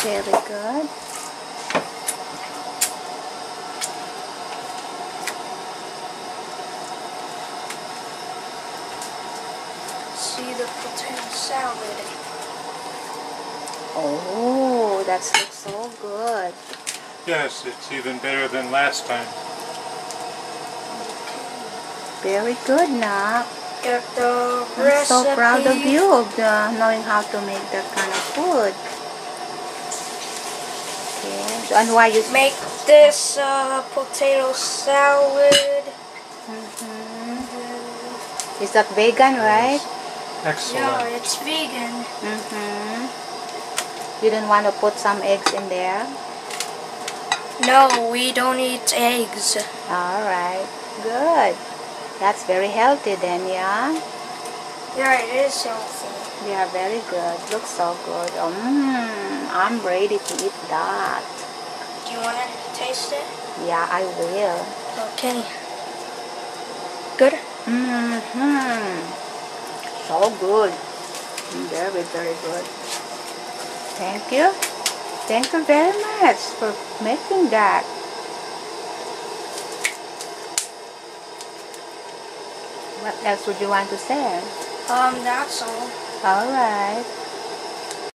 Very good. See the potato salad. Oh, that looks so good. Yes, it's even better than last time. Very good, Nak. Get the I'm recipe. so proud of you of knowing how to make that kind of food. Okay. And why you Make this potato salad. Is that vegan, right? Excellent. Yeah, it's vegan. You didn't want to put some eggs in there? No, we don't eat eggs. Alright, good. That's very healthy then, yeah? Yeah, it is healthy. Yeah, very good. Looks so good. I'm ready to eat that. Do you want to taste it? Yeah, I will. Okay. Good? So good. Very, very good. Thank you. Thank you very much for making that. What else would you want to say? That's all. Alright.